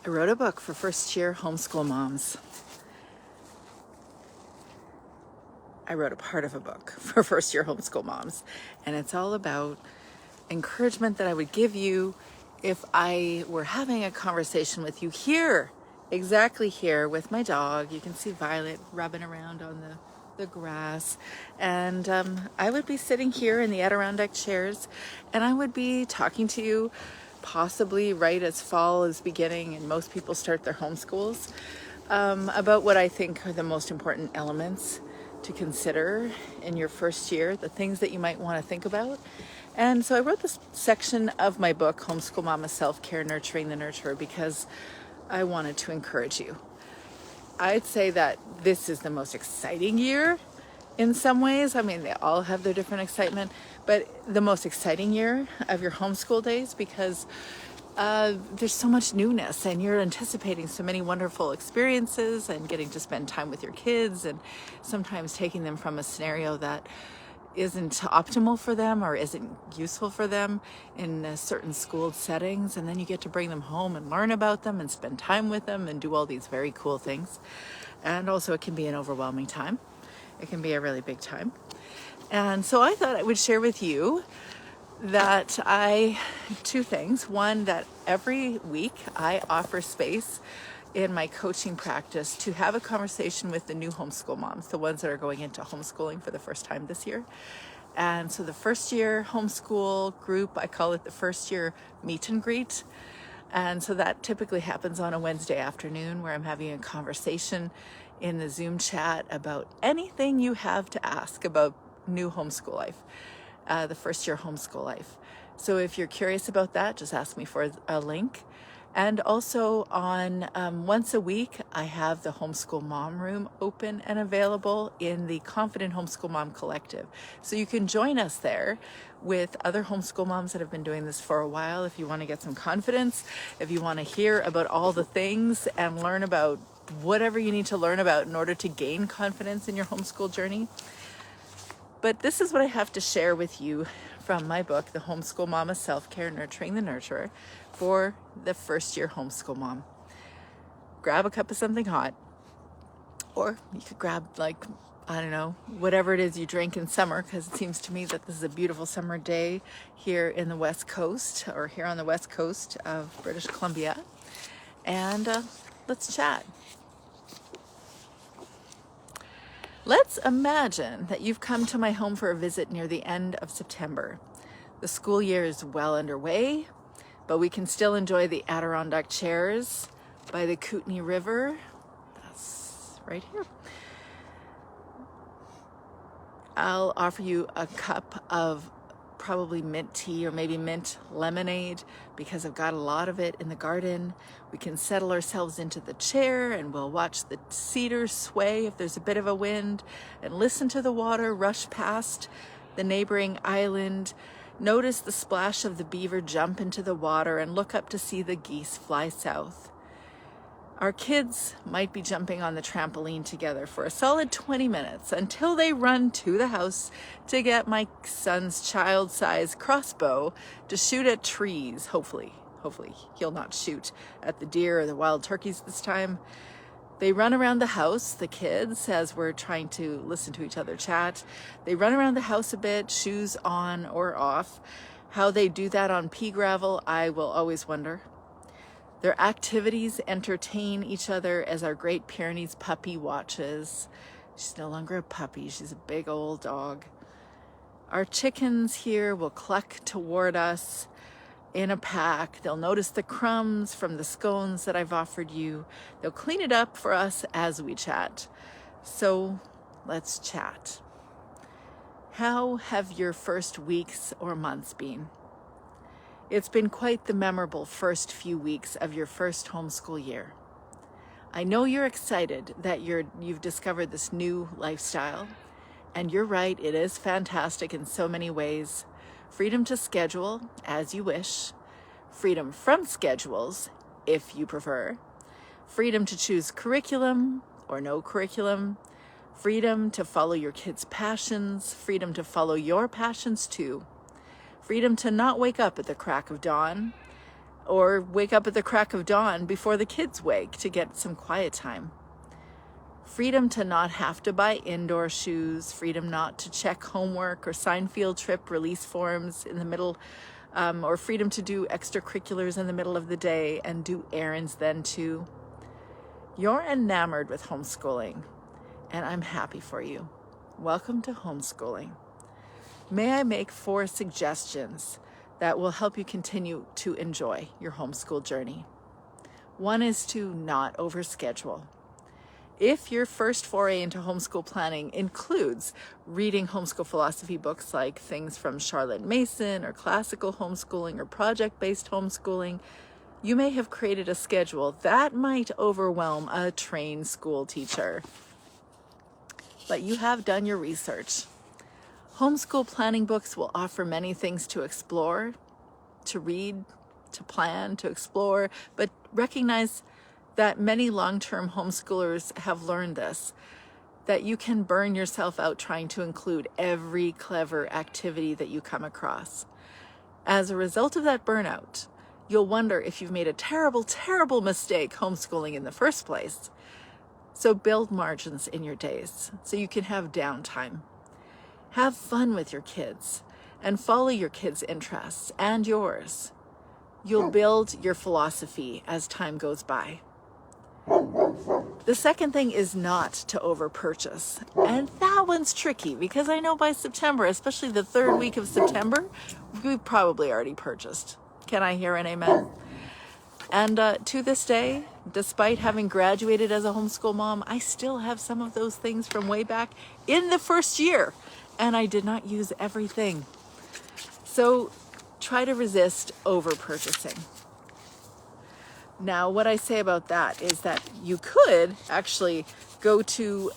I wrote a book for first-year homeschool moms. I wrote a part of a book for first-year homeschool moms, and it's all about encouragement that I would give you if I were having a conversation with you here, exactly here with my dog. You can see Violet rubbing around on the grass, and I would be sitting here in the Adirondack chairs, and I would be talking to you possibly right as fall is beginning and most people start their homeschools, about what I think are the most important elements to consider in your first year, the things that you might want to think about. And so I wrote this section of my book, Homeschool Mama Self-Care, Nurturing the Nurturer, because I wanted to encourage you. I'd say that this is the most exciting year in some ways. I mean, they all have their different excitement, but the most exciting year of your homeschool days, because there's so much newness and you're anticipating so many wonderful experiences and getting to spend time with your kids, and sometimes taking them from a scenario that isn't optimal for them or isn't useful for them in certain school settings, and then you get to bring them home and learn about them and spend time with them and do all these very cool things. And also it can be an overwhelming time. It can be a really big time. And so I thought I would share with you that two things. One, that every week I offer space in my coaching practice to have a conversation with the new homeschool moms, the ones that are going into homeschooling for the first time this year. And so the first year homeschool group, I call it the first year meet and greet. And so that typically happens on a Wednesday afternoon, where I'm having a conversation in the Zoom chat about anything you have to ask about new homeschool life, the first year homeschool life. So if you're curious about that, just ask me for a link. And also on once a week, I have the Homeschool Mom Room open and available in the Confident Homeschool Mom Collective. So you can join us there with other homeschool moms that have been doing this for a while. If you want to get some confidence, if you want to hear about all the things and learn about whatever you need to learn about in order to gain confidence in your homeschool journey. But this is what I have to share with you from my book, The Homeschool Mama Self-Care, Nurturing the Nurturer, for the first year homeschool mom. Grab a cup of something hot, or you could grab, like, I don't know, whatever it is you drink in summer, because it seems to me that this is a beautiful summer day here in the West Coast, or here on the West Coast of British Columbia. And let's chat. Let's imagine that you've come to my home for a visit near the end of September. The school year is well underway, but we can still enjoy the Adirondack chairs by the Kootenay River. That's right here. I'll offer you a cup of probably mint tea or maybe mint lemonade, because I've got a lot of it in the garden. We can settle ourselves into the chair and we'll watch the cedars sway if there's a bit of a wind, and listen to the water rush past the neighboring island. Notice the splash of the beaver jump into the water and look up to see the geese fly south. Our kids might be jumping on the trampoline together for a solid 20 minutes until they run to the house to get my son's child-sized crossbow to shoot at trees. Hopefully he'll not shoot at the deer or the wild turkeys this time. They run around the house, the kids, as we're trying to listen to each other chat. They run around the house a bit, shoes on or off. How they do that on pea gravel, I will always wonder. Their activities entertain each other as our Great Pyrenees puppy watches. She's no longer a puppy, she's a big old dog. Our chickens here will cluck toward us in a pack. They'll notice the crumbs from the scones that I've offered you. They'll clean it up for us as we chat. So let's chat. How have your first weeks or months been? It's been quite the memorable first few weeks of your first homeschool year. I know you're excited that you've discovered this new lifestyle, and you're right, it is fantastic in so many ways. Freedom to schedule as you wish, freedom from schedules if you prefer, freedom to choose curriculum or no curriculum, freedom to follow your kids' passions, freedom to follow your passions too. Freedom to not wake up at the crack of dawn, or wake up at the crack of dawn before the kids wake to get some quiet time. Freedom to not have to buy indoor shoes, freedom not to check homework or sign field trip release forms in the middle, or freedom to do extracurriculars in the middle of the day and do errands then too. You're enamored with homeschooling, and I'm happy for you. Welcome to homeschooling. May I make 4 suggestions that will help you continue to enjoy your homeschool journey. 1 is to not overschedule. If your first foray into homeschool planning includes reading homeschool philosophy books like things from Charlotte Mason or classical homeschooling or project-based homeschooling, you may have created a schedule that might overwhelm a trained school teacher. But you have done your research. Homeschool planning books will offer many things to explore, to read, to plan, to explore, but recognize that many long-term homeschoolers have learned this, that you can burn yourself out trying to include every clever activity that you come across. As a result of that burnout, you'll wonder if you've made a terrible, terrible mistake homeschooling in the first place. So build margins in your days so you can have downtime. Have fun with your kids and follow your kids' interests and yours. You'll build your philosophy as time goes by. The second thing is not to over-purchase. And that one's tricky because I know by September, especially the 3rd week of September, we've probably already purchased. Can I hear an amen? And to this day, despite having graduated as a homeschool mom, I still have some of those things from way back in the first year, and I did not use everything. So try to resist over-purchasing. Now, what I say about that is that you could actually go to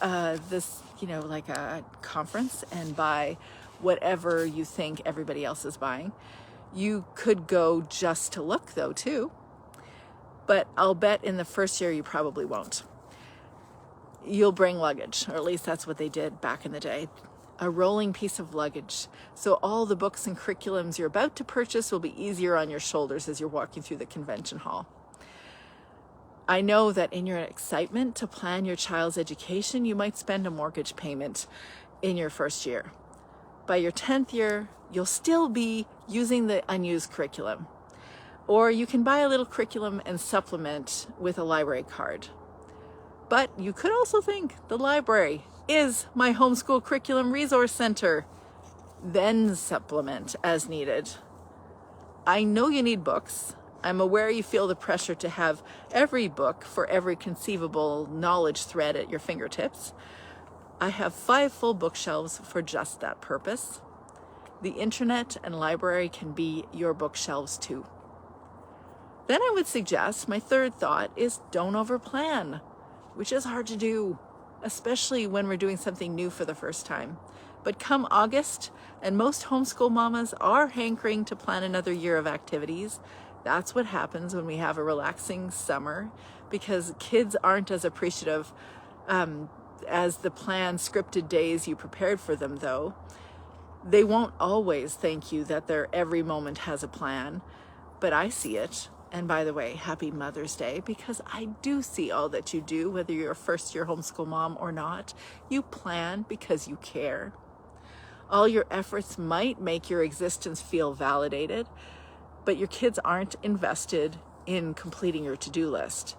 this, like a conference and buy whatever you think everybody else is buying. You could go just to look, though, too. But I'll bet in the first year you probably won't. You'll bring luggage, or at least that's what they did back in the day. A rolling piece of luggage. So all the books and curriculums you're about to purchase will be easier on your shoulders as you're walking through the convention hall. I know that in your excitement to plan your child's education, you might spend a mortgage payment in your first year. By your 10th year, you'll still be using the unused curriculum. Or you can buy a little curriculum and supplement with a library card. But you could also think the library is my homeschool curriculum resource center. Then supplement as needed. I know you need books. I'm aware you feel the pressure to have every book for every conceivable knowledge thread at your fingertips. I have 5 full bookshelves for just that purpose. The internet and library can be your bookshelves too. Then I would suggest my 3rd thought is don't overplan, which is hard to do, especially when we're doing something new for the first time. But come August, and most homeschool mamas are hankering to plan another year of activities. That's what happens when we have a relaxing summer, because kids aren't as appreciative as the planned scripted days you prepared for them, though. They won't always thank you that their every moment has a plan, but I see it. And by the way, happy Mother's Day, because I do see all that you do, whether you're a first-year homeschool mom or not. You plan because you care. All your efforts might make your existence feel validated, but your kids aren't invested in completing your to-do list.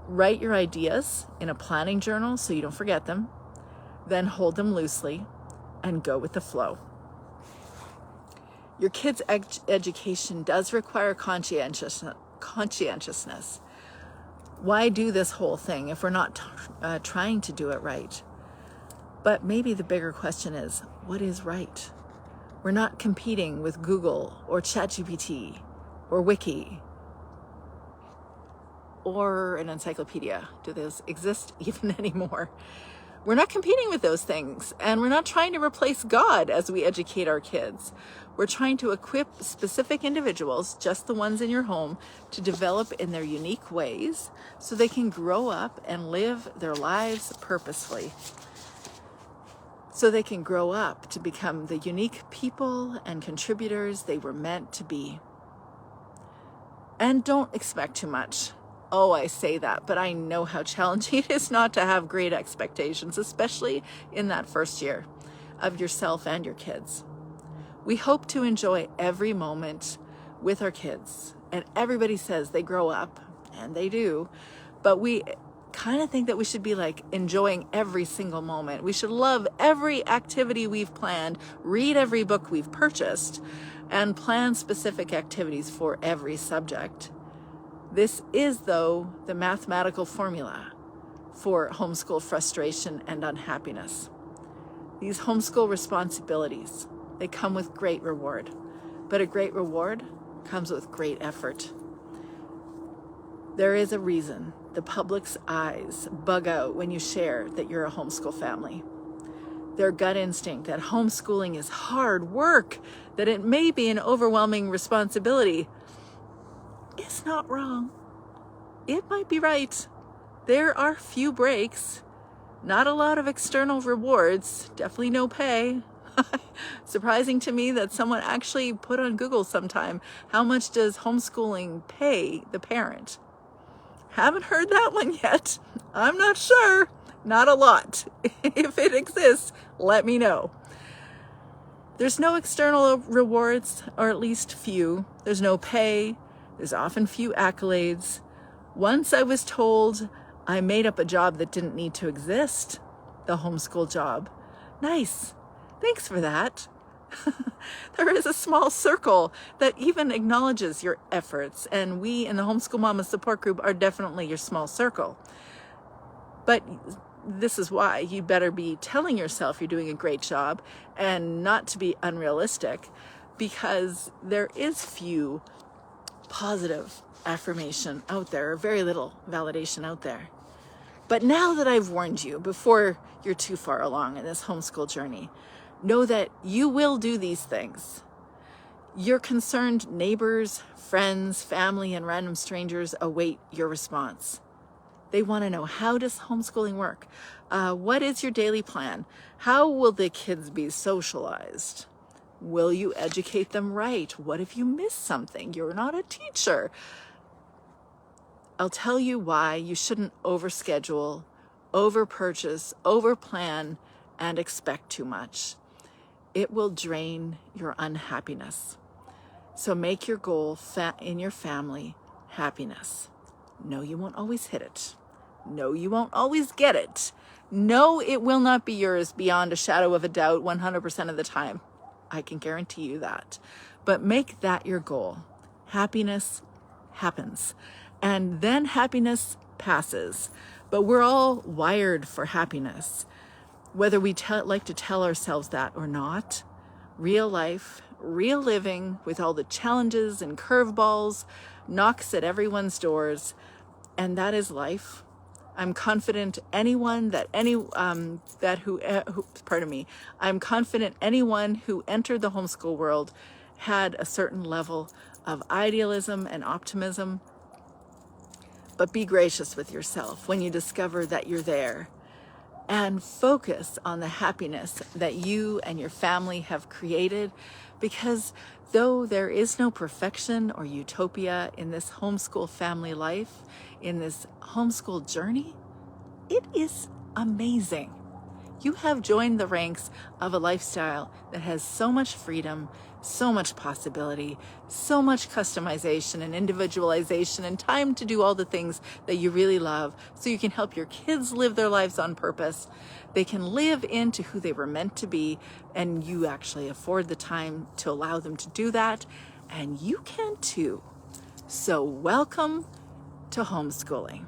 Write your ideas in a planning journal so you don't forget them, then hold them loosely and go with the flow. Your kids' education does require conscientiousness. Why do this whole thing if we're not trying to do it right? But maybe the bigger question is, what is right? We're not competing with Google or ChatGPT or Wiki or an encyclopedia. Do those exist even anymore? We're not competing with those things, and we're not trying to replace God as we educate our kids. We're trying to equip specific individuals, just the ones in your home, to develop in their unique ways so they can grow up and live their lives purposefully. So they can grow up to become the unique people and contributors they were meant to be. And don't expect too much. Oh, I say that, but I know how challenging it is not to have great expectations, especially in that first year of yourself and your kids. We hope to enjoy every moment with our kids, and everybody says they grow up, and they do, but we kind of think that we should be like enjoying every single moment. We should love every activity we've planned, read every book we've purchased, and plan specific activities for every subject. This is, though, the mathematical formula for homeschool frustration and unhappiness. These homeschool responsibilities, they come with great reward, but a great reward comes with great effort. There is a reason the public's eyes bug out when you share that you're a homeschool family. Their gut instinct that homeschooling is hard work, that it may be an overwhelming responsibility, is not wrong. It might be right. There are few breaks, not a lot of external rewards, definitely no pay. Surprising to me that someone actually put on Google sometime, how much does homeschooling pay the parent? Haven't heard that one yet. I'm not sure. Not a lot. If it exists, let me know. There's no external rewards, or at least few. There's no pay. There's often few accolades. Once I was told I made up a job that didn't need to exist, the homeschool job. Nice. Thanks for that. There is a small circle that even acknowledges your efforts, and we in the Homeschool Mama support group are definitely your small circle. But this is why you better be telling yourself you're doing a great job and not to be unrealistic, because there is few positive affirmation out there, or very little validation out there. But now that I've warned you, before you're too far along in this homeschool journey, know that you will do these things. Your concerned neighbors, friends, family, and random strangers await your response. They want to know, how does homeschooling work? What is your daily plan? How will the kids be socialized? Will you educate them right? What if you miss something? You're not a teacher. I'll tell you why you shouldn't overschedule, overpurchase, overplan, and expect too much. It will drain your unhappiness. So make your goal in your family happiness. No, you won't always hit it. No, you won't always get it. No, it will not be yours beyond a shadow of a doubt 100% of the time. I can guarantee you that. But make that your goal. Happiness happens. And then happiness passes. But we're all wired for happiness. Whether we like to tell ourselves that or not, real life, real living with all the challenges and curveballs knocks at everyone's doors, and that is life. I'm confident anyone I'm confident anyone who entered the homeschool world had a certain level of idealism and optimism. But be gracious with yourself when you discover that you're there, and focus on the happiness that you and your family have created, because though there is no perfection or utopia in this homeschool family life, in this homeschool journey, it is amazing. You have joined the ranks of a lifestyle that has so much freedom, so much possibility, so much customization and individualization, and time to do all the things that you really love, so you can help your kids live their lives on purpose. They can live into who they were meant to be, and you actually afford the time to allow them to do that, and you can too. So welcome to homeschooling.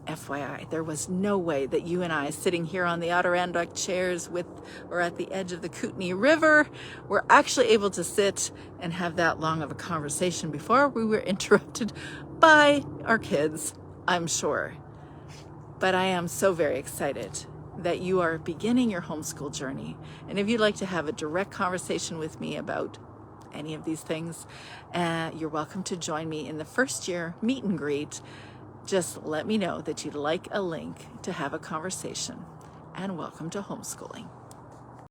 FYI, there was no way that you and I, sitting here on the Adirondack chairs or at the edge of the Kootenai River, were actually able to sit and have that long of a conversation before we were interrupted by our kids, I'm sure. But I am so very excited that you are beginning your homeschool journey. And if you'd like to have a direct conversation with me about any of these things, you're welcome to join me in the first year meet and greet. Just let me know that you'd like a link to have a conversation, and welcome to homeschooling.